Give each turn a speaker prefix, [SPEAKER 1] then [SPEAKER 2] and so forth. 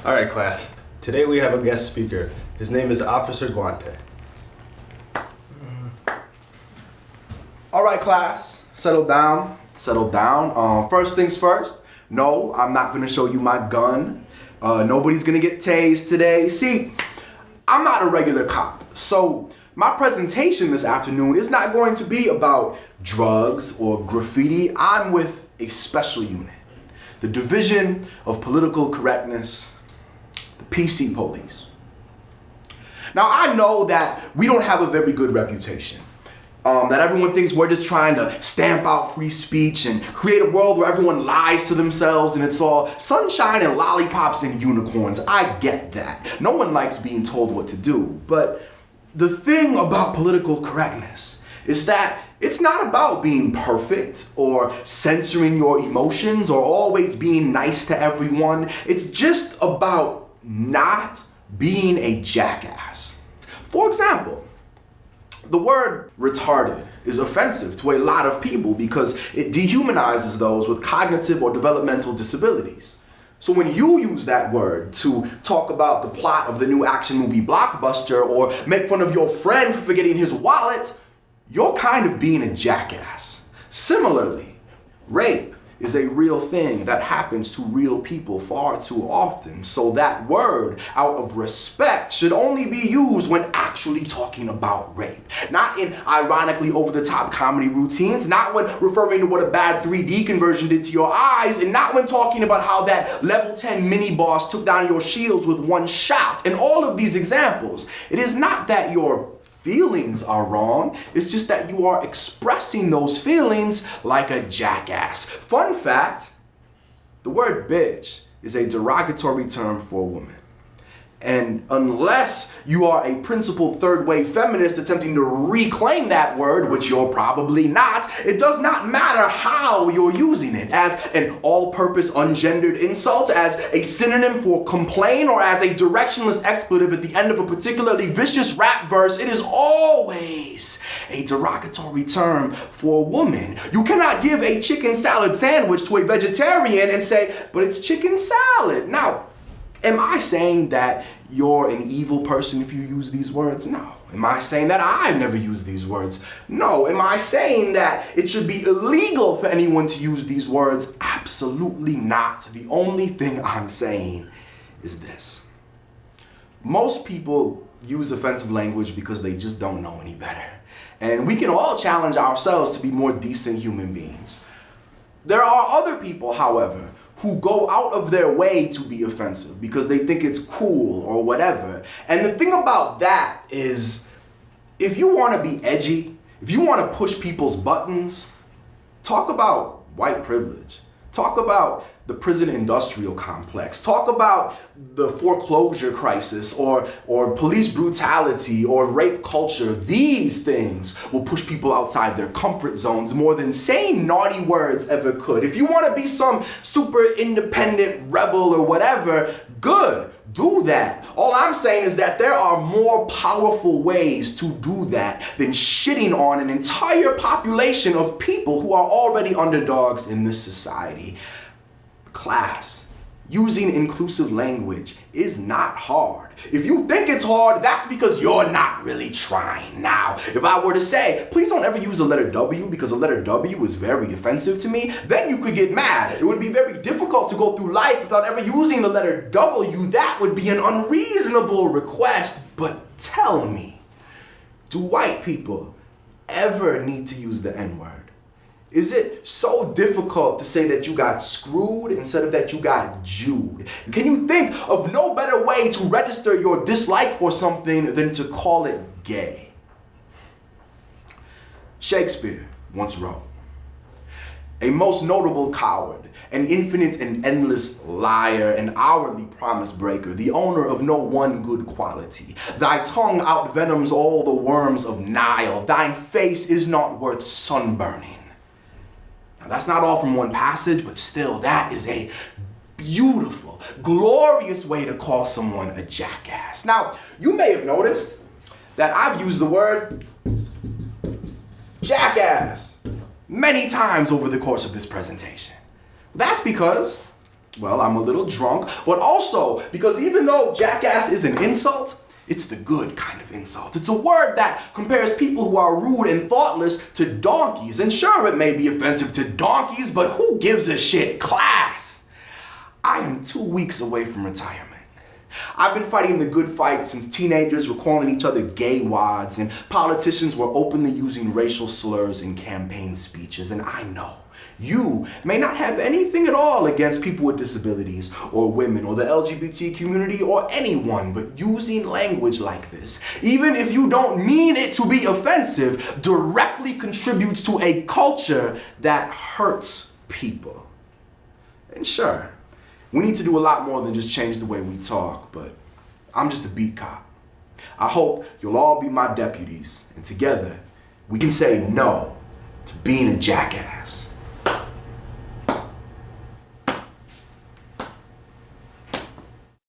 [SPEAKER 1] All right, class. Today we have a guest speaker. His name is Officer Guante.
[SPEAKER 2] All right, class, settle down. First things first, no, I'm not gonna show you my gun. Nobody's gonna get tased today. See, I'm not a regular cop, so my presentation this afternoon is not going to be about drugs or graffiti. I'm with a special unit, the Division of Political Correctness, the PC Police. Now, I know that we don't have a very good reputation. That everyone thinks we're just trying to stamp out free speech and create a world where everyone lies to themselves and it's all sunshine and lollipops and unicorns. I get that. No one likes being told what to do. But the thing about political correctness is that it's not about being perfect or censoring your emotions or always being nice to everyone. It's just about not being a jackass. For example, the word retarded is offensive to a lot of people because it dehumanizes those with cognitive or developmental disabilities. So when you use that word to talk about the plot of the new action movie Blockbuster or make fun of your friend for forgetting his wallet, you're kind of being a jackass. Similarly, rape is a real thing that happens to real people far too often. So that word, out of respect, should only be used when actually talking about rape. Not in ironically over-the-top comedy routines, not when referring to what a bad 3D conversion did to your eyes, and not when talking about how that level 10 mini-boss took down your shields with one shot. In all of these examples, it is not that your feelings are wrong, it's just that you are expressing those feelings like a jackass. Fun fact, the word bitch is a derogatory term for a woman. And unless you are a principled third-wave feminist attempting to reclaim that word, which you're probably not, it does not matter how you're using it. As an all-purpose ungendered insult, as a synonym for complain, or as a directionless expletive at the end of a particularly vicious rap verse, it is always a derogatory term for a woman. You cannot give a chicken salad sandwich to a vegetarian and say, but it's chicken salad. Now, am I saying that you're an evil person if you use these words? No. Am I saying that I've never used these words? No. Am I saying that it should be illegal for anyone to use these words? Absolutely not. The only thing I'm saying is this. Most people use offensive language because they just don't know any better. And we can all challenge ourselves to be more decent human beings. There are other people, however, who go out of their way to be offensive because they think it's cool or whatever. And the thing about that is, if you want to be edgy, if you want to push people's buttons, talk about white privilege. Talk about the prison industrial complex. Talk about the foreclosure crisis or police brutality or rape culture. These things will push people outside their comfort zones more than saying naughty words ever could. If you want to be some super independent rebel or whatever, good. Do that. All I'm saying is that there are more powerful ways to do that than shitting on an entire population of people who are already underdogs in this society. Class, using inclusive language is not hard. If you think it's hard, that's because you're not really trying. Now, if I were to say, please don't ever use a letter W because a letter W is very offensive to me, then you could get mad. It would be very difficult to go through life without ever using the letter W. That would be an unreasonable request. But tell me, do white people ever need to use the N-word? Is it so difficult to say that you got screwed instead of that you got Jewed? Can you think of no better way to register your dislike for something than to call it gay? Shakespeare once wrote, "A most notable coward, an infinite and endless liar, an hourly promise breaker, the owner of no one good quality. Thy tongue outvenoms all the worms of Nile. Thine face is not worth sunburning." Now, that's not all from one passage, but still, that is a beautiful, glorious way to call someone a jackass. Now, you may have noticed that I've used the word jackass many times over the course of this presentation. That's because well, I'm a little drunk, but also because even though jackass is an insult, it's the good kind of insult. It's a word that compares people who are rude and thoughtless to donkeys. And sure, it may be offensive to donkeys, but who gives a shit? Class! I am 2 weeks away from retirement. I've been fighting the good fight since teenagers were calling each other gay wads and politicians were openly using racial slurs in campaign speeches. And I know you may not have anything at all against people with disabilities or women or the LGBT community or anyone, but using language like this, even if you don't mean it to be offensive, directly contributes to a culture that hurts people. And sure, we need to do a lot more than just change the way we talk, but I'm just a beat cop. I hope you'll all be my deputies, and together we can say no to being a jackass.